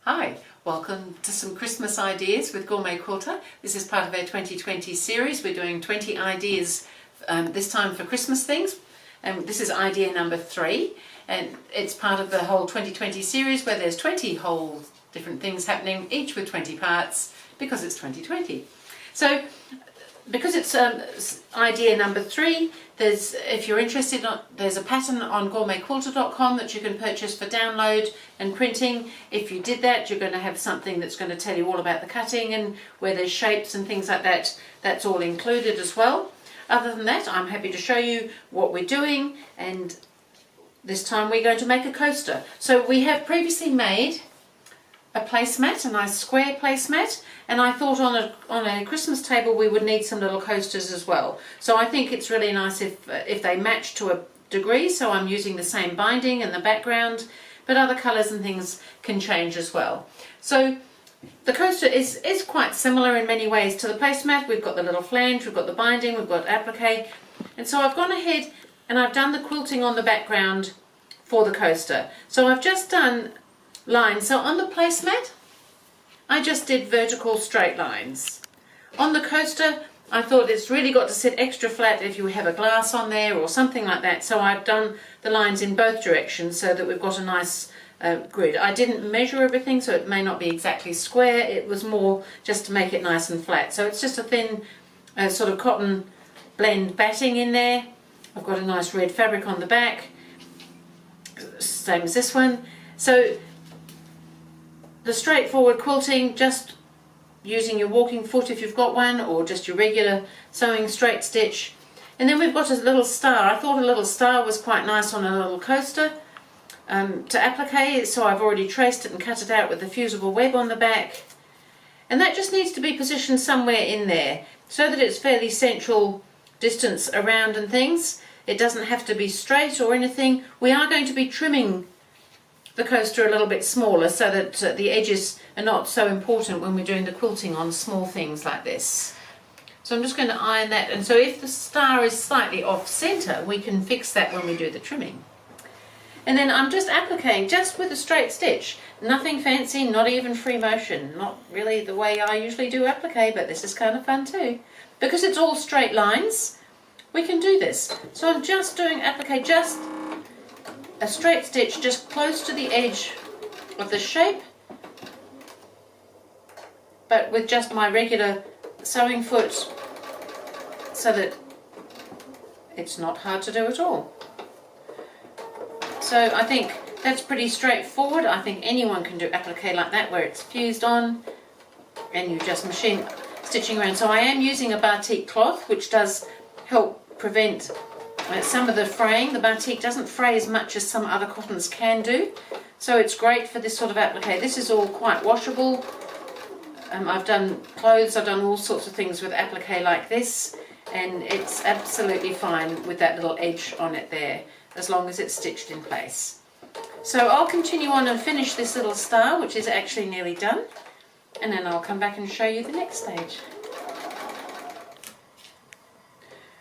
Hi, welcome to some Christmas ideas with GourmetQuilter. This is part of our 2020 series. We're doing 20 ideas this time for Christmas things. This is idea number 3, and it's part of the whole 2020 series where there's 20 whole different things happening, each with 20 parts, because it's 2020. So because it's idea number 3, if you're interested, there's a pattern on GourmetQuilter.com that you can purchase for download and printing. If you did that, you're going to have something that's going to tell you all about the cutting and where there's shapes and things like that. That's all included as well. Other than that, I'm happy to show you what we're doing, and this time we're going to make a coaster. So we have previously made a placemat, a nice square placemat, and I thought on a Christmas table we would need some little coasters as well. So I think it's really nice if they match to a degree, so I'm using the same binding in the background, but other colours and things can change as well. So the coaster is quite similar in many ways to the placemat. We've got the little flange, we've got the binding, we've got applique, and so I've gone ahead and I've done the quilting on the background for the coaster. So I've just done lines. So on the placemat I just did vertical straight lines. On the coaster I thought it's really got to sit extra flat if you have a glass on there or something like that, so I've done the lines in both directions so that we've got a nice grid. I didn't measure everything, so it may not be exactly square. It was more just to make it nice and flat. So it's just a thin sort of cotton blend batting in there. I've got a nice red fabric on the back, same as this one. So the straightforward quilting, just using your walking foot if you've got one, or just your regular sewing straight stitch. And then we've got a little star. I thought a little star was quite nice on a little coaster to applique, so I've already traced it and cut it out with the fusible web on the back. And that just needs to be positioned somewhere in there so that it's fairly central distance around and things. It doesn't have to be straight or anything. We are going to be trimming the coaster a little bit smaller so that the edges are not so important when we're doing the quilting on small things like this. So I'm just going to iron that, and so if the star is slightly off center we can fix that when we do the trimming. And then I'm just appliquing just with a straight stitch, nothing fancy, not even free motion, not really the way I usually do applique, but this is kind of fun too. Because it's all straight lines, we can do this. So I'm just doing applique, just a straight stitch just close to the edge of the shape, but with just my regular sewing foot so that it's not hard to do at all. So I think that's pretty straightforward. I think anyone can do applique like that, where it's fused on and you just machine stitching around. So I am using a batik cloth, which does help prevent some of the fraying. The batik doesn't fray as much as some other cottons can do, so it's great for this sort of applique. This is all quite washable. I've done clothes, I've done all sorts of things with applique like this, and it's absolutely fine with that little edge on it there, as long as it's stitched in place. So I'll continue on and finish this little star, which is actually nearly done, and then I'll come back and show you the next stage.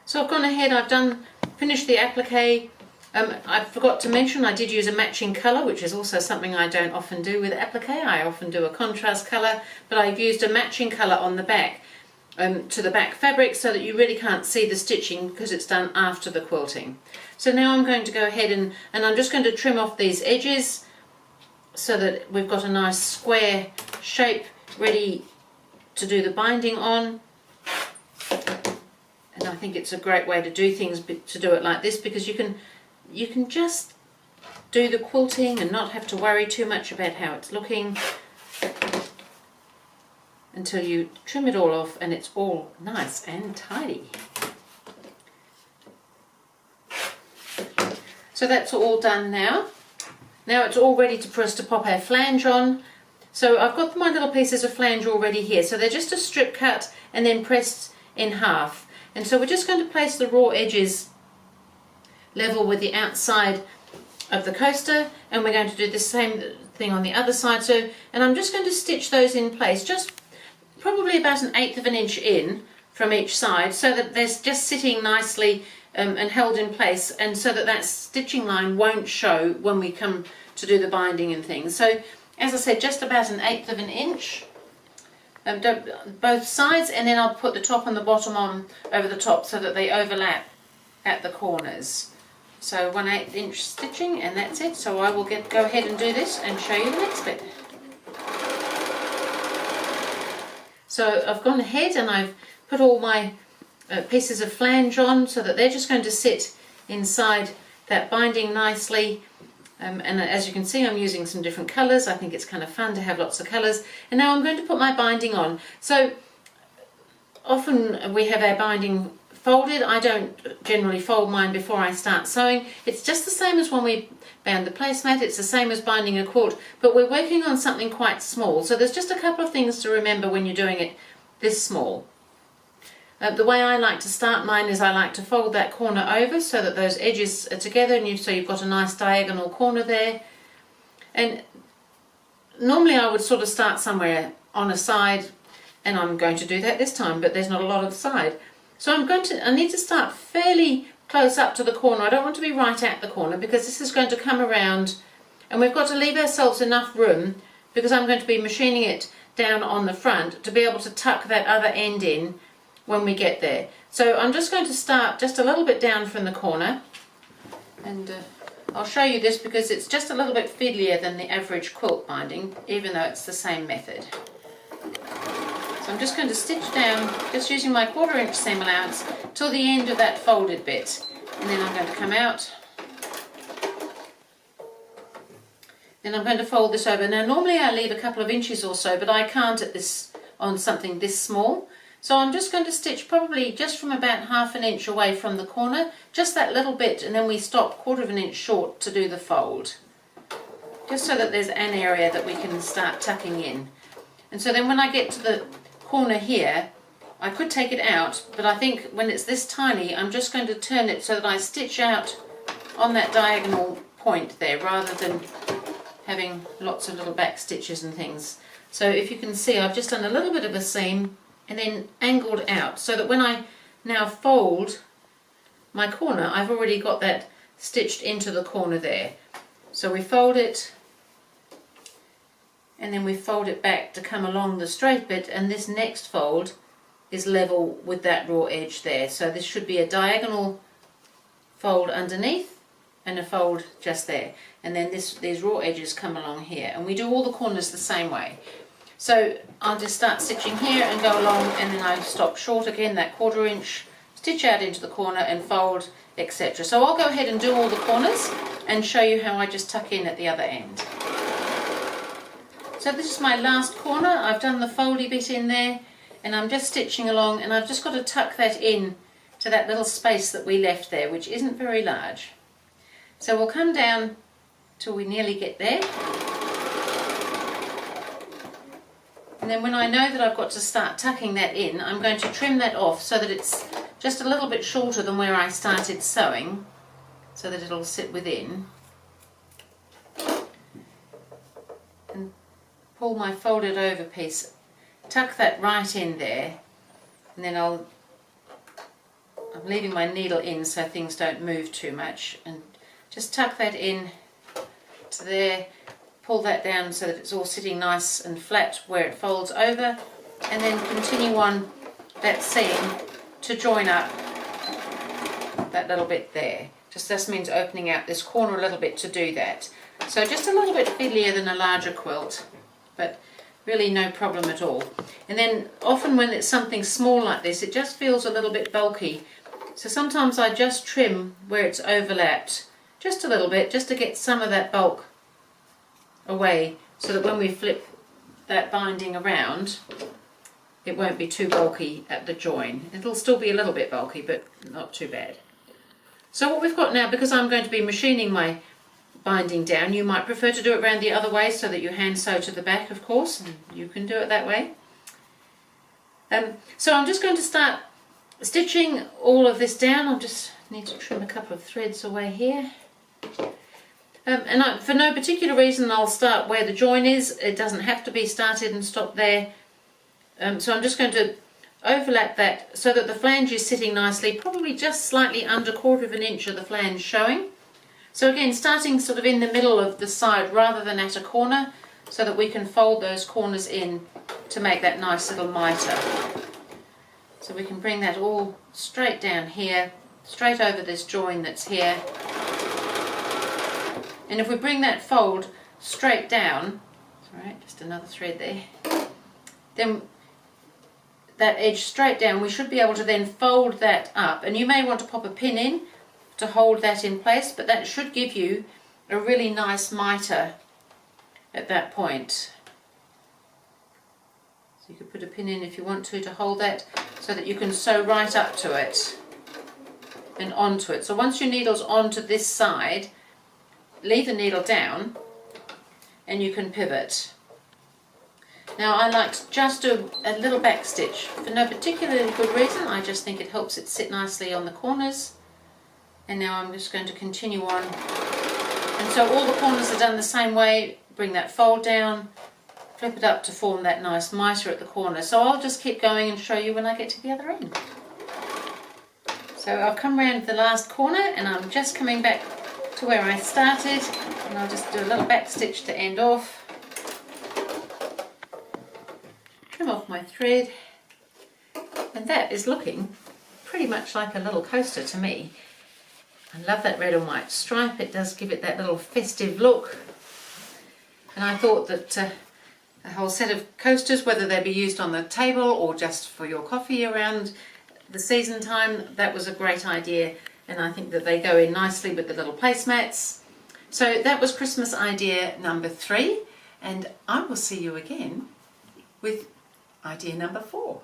So I've gone ahead, I've finished the applique. I forgot to mention I did use a matching colour, which is also something I don't often do with applique. I often do a contrast colour, but I've used a matching colour on the back to the back fabric so that you really can't see the stitching because it's done after the quilting. So now I'm going to go ahead and I'm just going to trim off these edges so that we've got a nice square shape ready to do the binding on. And I think it's a great way to do things, to do it like this, because you can just do the quilting and not have to worry too much about how it's looking until you trim it all off and it's all nice and tidy. So that's all done now. Now it's all ready for us to pop our flange on. So I've got my little pieces of flange already here. So they're just a strip cut and then pressed in half. And so we're just going to place the raw edges level with the outside of the coaster, and we're going to do the same thing on the other side. So, and I'm just going to stitch those in place, just probably about 1/8 of an inch in from each side, so that they're just sitting nicely and held in place, and so that that stitching line won't show when we come to do the binding and things. So as I said, just about 1/8 of an inch. Both sides, and then I'll put the top and the bottom on over the top so that they overlap at the corners. So 1/8 inch stitching, and that's it. So I will go ahead and do this and show you the next bit. So I've gone ahead and I've put all my pieces of flange on so that they're just going to sit inside that binding nicely. And as you can see, I'm using some different colours. I think it's kind of fun to have lots of colours. And now I'm going to put my binding on. So often we have our binding folded. I don't generally fold mine before I start sewing. It's just the same as when we bound the placemat. It's the same as binding a quilt, but we're working on something quite small. So there's just a couple of things to remember when you're doing it this small. The way I like to start mine is I like to fold that corner over so that those edges are together, and so you've got a nice diagonal corner there. And normally I would sort of start somewhere on a side, and I'm going to do that this time, but there's not a lot of side. So I need to start fairly close up to the corner. I don't want to be right at the corner because this is going to come around, and we've got to leave ourselves enough room because I'm going to be machining it down on the front to be able to tuck that other end in when we get there. So I'm just going to start just a little bit down from the corner, and I'll show you this because it's just a little bit fiddlier than the average quilt binding, even though it's the same method. So I'm just going to stitch down, just using my 1/4 inch seam allowance, till the end of that folded bit, and then I'm going to come out. Then I'm going to fold this over. Now normally I leave a couple of inches or so, but I can't on something this small. So I'm just going to stitch probably just from about 1/2 inch away from the corner, just that little bit, and then we stop 1/4 inch short to do the fold. Just so that there's an area that we can start tucking in. And so then when I get to the corner here, I could take it out, but I think when it's this tiny, I'm just going to turn it so that I stitch out on that diagonal point there, rather than having lots of little back stitches and things. So if you can see, I've just done a little bit of a seam and then angled out so that when I now fold my corner, I've already got that stitched into the corner there. So we fold it, and then we fold it back to come along the straight bit, and this next fold is level with that raw edge there. So this should be a diagonal fold underneath and a fold just there, and then these raw edges come along here, and we do all the corners the same way. So I'll just start stitching here and go along, and then I stop short again, that 1/4 inch, stitch out into the corner and fold, etc. So I'll go ahead and do all the corners and show you how I just tuck in at the other end. So this is my last corner. I've done the foldy bit in there, and I'm just stitching along, and I've just got to tuck that in to that little space that we left there, which isn't very large. So we'll come down till we nearly get there. And then when I know that I've got to start tucking that in, I'm going to trim that off so that it's just a little bit shorter than where I started sewing, so that it'll sit within. And pull my folded over piece, tuck that right in there, and then I'm leaving my needle in so things don't move too much, and just tuck that in to there, pull that down so that it's all sitting nice and flat where it folds over, and then continue on that seam to join up that little bit there. Just this means opening out this corner a little bit to do that. So just a little bit fiddlier than a larger quilt, but really no problem at all. And then often when it's something small like this, it just feels a little bit bulky. So sometimes I just trim where it's overlapped, just a little bit, just to get some of that bulk away, so that when we flip that binding around, it won't be too bulky at the join. It'll still be a little bit bulky, but not too bad. So what we've got now, because I'm going to be machining my binding down, you might prefer to do it around the other way so that you hand sew to the back, of course, and you can do it that way. So I'm just going to start stitching all of this down. I just need to trim a couple of threads away here. For no particular reason, I'll start where the join is. It doesn't have to be started and stopped there. So I'm just going to overlap that so that the flange is sitting nicely, probably just slightly under 1/4 inch of the flange showing. So again, starting sort of in the middle of the side rather than at a corner, so that we can fold those corners in to make that nice little mitre. So we can bring that all straight down here, straight over this join that's here. And if we bring that fold straight down, sorry, just another thread there, then that edge straight down, we should be able to then fold that up. And you may want to pop a pin in to hold that in place, but that should give you a really nice mitre at that point. So you could put a pin in if you want to hold that, so that you can sew right up to it and onto it. So once your needle's onto this side, leave the needle down and you can pivot. Now I like to just do a little back stitch for no particularly good reason. I just think it helps it sit nicely on the corners. And now I'm just going to continue on. And so all the corners are done the same way. Bring that fold down, flip it up to form that nice mitre at the corner. So I'll just keep going and show you when I get to the other end. So I'll come round the last corner and I'm just coming back to where I started, and I'll just do a little back stitch to end off. Trim off my thread, and that is looking pretty much like a little coaster to me. I love that red and white stripe. It does give it that little festive look. And I thought that a whole set of coasters, whether they be used on the table or just for your coffee around the season time, that was a great idea. And I think that they go in nicely with the little placemats. So that was Christmas idea number 3, and I will see you again with idea number 4.